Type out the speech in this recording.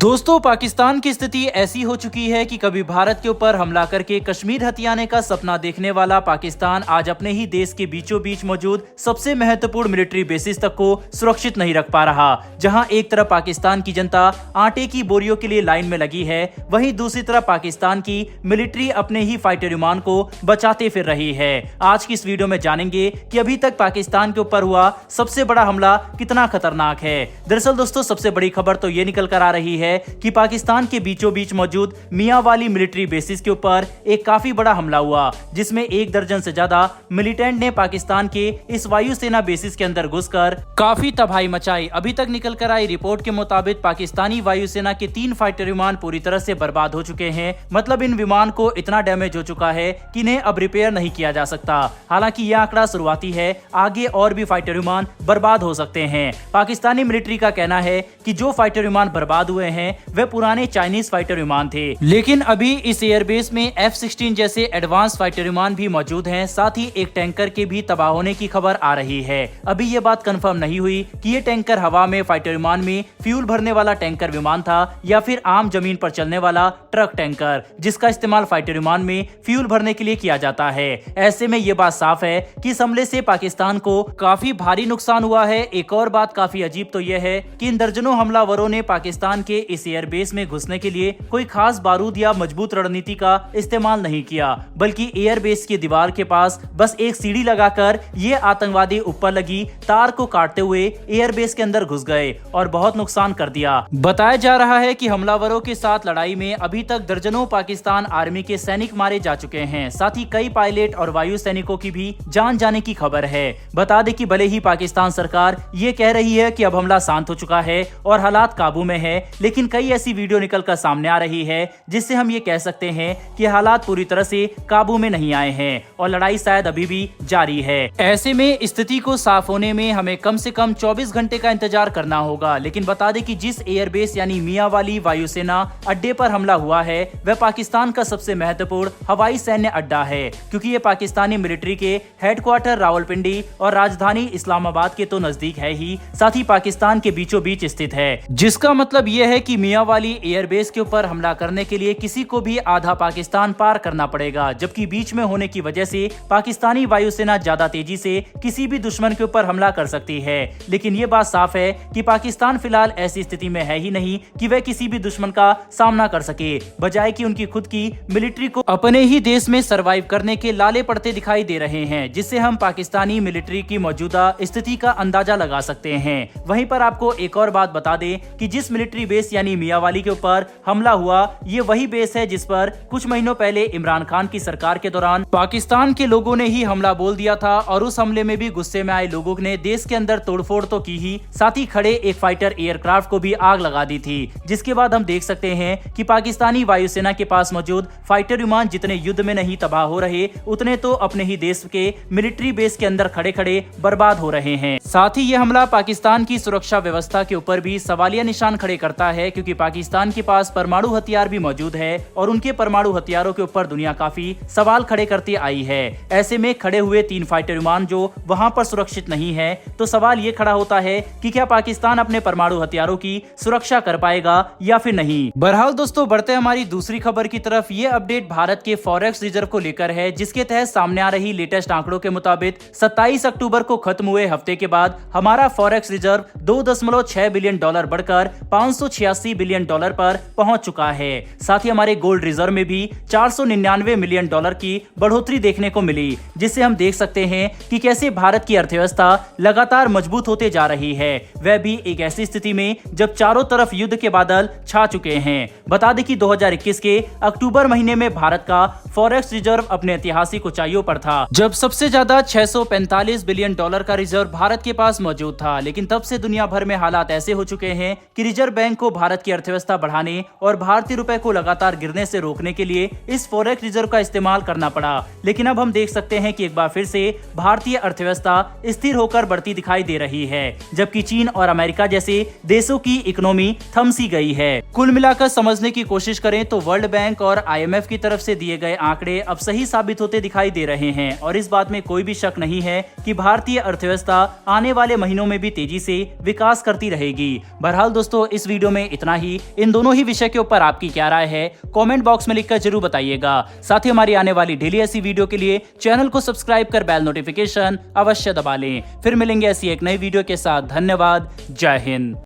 दोस्तों, पाकिस्तान की स्थिति ऐसी हो चुकी है कि कभी भारत के ऊपर हमला करके कश्मीर हथियाने का सपना देखने वाला पाकिस्तान आज अपने ही देश के बीचों बीच मौजूद सबसे महत्वपूर्ण मिलिट्री बेसिस तक को सुरक्षित नहीं रख पा रहा। जहां एक तरफ पाकिस्तान की जनता आटे की बोरियों के लिए लाइन में लगी है, वहीं दूसरी तरफ पाकिस्तान की मिलिट्री अपने ही फाइटर विमान को बचाते फिर रही है। आज की इस वीडियो में जानेंगे कि अभी तक पाकिस्तान के ऊपर हुआ सबसे बड़ा हमला कितना खतरनाक है। दरअसल दोस्तों, सबसे बड़ी खबर तो ये निकल कर आ रही है कि पाकिस्तान के बीचों बीच मौजूद मियांवाली मिलिट्री बेसिस के ऊपर एक काफी बड़ा हमला हुआ, जिसमें 1 दर्जन से ज्यादा मिलिटेंट ने पाकिस्तान के इस वायुसेना बेसिस के अंदर घुसकर काफी तबाही मचाई। अभी तक निकल कर आई रिपोर्ट के मुताबिक पाकिस्तानी वायुसेना के 3 फाइटर विमान पूरी तरह से बर्बाद हो चुके हैं। मतलब इन विमान को इतना डैमेज हो चुका है कि इन्हें अब रिपेयर नहीं किया जा सकता। हालांकि यह आंकड़ा शुरुआती है, आगे और भी फाइटर विमान बर्बाद हो सकते हैं। पाकिस्तानी मिलिट्री का कहना है कि जो फाइटर विमान बर्बाद हुए हैं वे पुराने चाइनीज फाइटर विमान थे, लेकिन अभी इस एयरबेस में F-16 जैसे एडवांस फाइटर विमान भी मौजूद हैं। साथ ही एक टैंकर के भी तबाह होने की खबर आ रही है। अभी ये बात कंफर्म नहीं हुई कि ये टैंकर हवा में फाइटर विमान में फ्यूल भरने वाला टैंकर विमान था या फिर आम जमीन पर चलने वाला ट्रक टैंकर, जिसका इस्तेमाल फाइटर विमान में फ्यूल भरने के लिए किया जाता है। ऐसे में ये बात साफ है कि इस हमले से पाकिस्तान को काफी भारी नुकसान हुआ है। एक और बात काफी अजीब तो यह है कि इन दर्जनों हमलावरों ने पाकिस्तान के इस एयरबेस में घुसने के लिए कोई खास बारूद या मजबूत रणनीति का इस्तेमाल नहीं किया, बल्कि एयरबेस की दीवार के पास बस एक सीढ़ी लगाकर ये आतंकवादी ऊपर लगी तार को काटते हुए एयरबेस के अंदर घुस गए और बहुत नुकसान कर दिया। बताया जा रहा है कि हमलावरों के साथ लड़ाई में अभी तक दर्जनों पाकिस्तान आर्मी के सैनिक मारे जा चुके हैं। साथ ही कई पायलट और वायु सैनिकों की भी जान जाने की खबर है। बता दें कि भले ही पाकिस्तान सरकार ये कह रही है कि अब हमला शांत हो चुका है और हालात काबू में है, लेकिन कई ऐसी वीडियो निकलकर सामने आ रही है जिससे हम ये कह सकते हैं कि हालात पूरी तरह से काबू में नहीं आए हैं और लड़ाई शायद अभी भी जारी है। ऐसे में स्थिति को साफ होने में हमें कम से कम 24 घंटे का इंतजार करना होगा। लेकिन बता दें कि जिस एयरबेस यानी मियांवाली वायुसेना अड्डे पर हमला हुआ है वह पाकिस्तान का सबसे महत्वपूर्ण हवाई सैन्य अड्डा है, क्योंकि ये पाकिस्तानी मिलिट्री के हेडक्वार्टर रावलपिंडी और राजधानी इस्लामाबाद के तो नजदीक है ही, साथ ही पाकिस्तान के बीचों बीच स्थित है। जिसका मतलब यह है कि मियांवाली एयरबेस के ऊपर हमला करने के लिए किसी को भी आधा पाकिस्तान पार करना पड़ेगा, जबकि बीच में होने की वजह से पाकिस्तानी वायुसेना ज्यादा तेजी से किसी भी दुश्मन के ऊपर हमला कर सकती है। लेकिन ये बात साफ है कि पाकिस्तान फिलहाल ऐसी स्थिति में है ही नहीं कि वह किसी भी दुश्मन का सामना कर सके, बजाय कि उनकी खुद की मिलिट्री को अपने ही देश में सरवाइव करने के लाले पड़ते दिखाई दे रहे हैं, जिससे हम पाकिस्तानी मिलिट्री की मौजूदा स्थिति का अंदाजा लगा सकते हैं। वहीं पर आपको एक और बात बता दें कि जिस मिलिट्री बेस यानी मियांवाली के ऊपर हमला हुआ, ये वही बेस है जिस पर कुछ महीनों पहले इमरान खान की सरकार के दौरान पाकिस्तान के लोगों ने ही हमला बोल दिया था और उस हमले में भी गुस्से में आए लोगों ने देश के अंदर तोड़फोड़ तो की ही, साथ ही खड़े एक फाइटर एयरक्राफ्ट को भी आग लगा दी थी। जिसके बाद हम देख सकते हैं कि पाकिस्तानी वायुसेना के पास मौजूद फाइटर विमान जितने युद्ध में नहीं तबाह हो रहे, उतने तो अपने ही देश के मिलिट्री बेस के अंदर खड़े खड़े बर्बाद हो रहे हैं। साथ ही यह हमला पाकिस्तान की सुरक्षा व्यवस्था के ऊपर भी सवालिया निशान खड़े करता है, क्योंकि पाकिस्तान के पास परमाणु हथियार भी मौजूद है और उनके परमाणु हथियारों के ऊपर दुनिया काफी सवाल खड़े करती आई है। ऐसे में खड़े हुए 3 फाइटर विमान जो वहां पर सुरक्षित नहीं है, तो सवाल ये खड़ा होता है कि क्या पाकिस्तान अपने परमाणु हथियारों की सुरक्षा कर पाएगा या फिर नहीं। बहरहाल दोस्तों, बढ़ते हमारी दूसरी खबर की तरफ। ये अपडेट भारत के फॉरेक्स रिजर्व को लेकर है, जिसके तहत सामने आ रही लेटेस्ट आंकड़ों के मुताबिक 27 अक्टूबर को खत्म हुए हफ्ते के बाद हमारा फॉरेक्स रिजर्व $2.6 बिलियन बढ़कर $586 बिलियन पर पहुंच चुका है। साथ ही हमारे गोल्ड रिजर्व में भी $499 मिलियन की बढ़ोतरी देखने को मिली, जिससे हम देख सकते हैं कि कैसे भारत की अर्थव्यवस्था लगातार मजबूत होते जा रही है, वह भी एक ऐसी स्थिति में जब चारों तरफ युद्ध के बादल छा चुके हैं। बता दें कि 2021 के अक्टूबर महीने में भारत का फॉरेक्स रिजर्व अपने ऐतिहासिक ऊंचाइयों पर था, जब सबसे ज्यादा $645 बिलियन का रिजर्व भारत के पास मौजूद था। लेकिन तब से दुनिया भर में हालात ऐसे हो चुके हैं कि रिजर्व बैंक को भारत की अर्थव्यवस्था बढ़ाने और भारतीय रुपए को लगातार गिरने से रोकने के लिए इस फॉरेक्स रिजर्व का इस्तेमाल करना पड़ा। लेकिन अब हम देख सकते हैं कि एक बार फिर से भारतीय अर्थव्यवस्था स्थिर होकर बढ़ती दिखाई दे रही है, जबकि चीन और अमेरिका जैसे देशों की इकोनॉमी थम सी गई है। कुल मिलाकर समझने की कोशिश करें तो वर्ल्ड बैंक और IMF की तरफ से दिए गए आंकड़े अब सही साबित होते दिखाई दे रहे हैं और इस बात में कोई भी शक नहीं है कि भारतीय अर्थव्यवस्था आने वाले महीनों में भी तेजी से विकास करती रहेगी। बहरहाल दोस्तों, इस वीडियो में इतना ही। इन दोनों ही विषय के ऊपर आपकी क्या राय है, कमेंट बॉक्स में लिखकर जरूर बताइएगा। साथ ही हमारी आने वाली डेली ऐसी वीडियो के लिए चैनल को सब्सक्राइब कर बेल नोटिफिकेशन अवश्य दबा लें। फिर मिलेंगे ऐसी एक नई वीडियो के साथ। धन्यवाद। जय हिंद।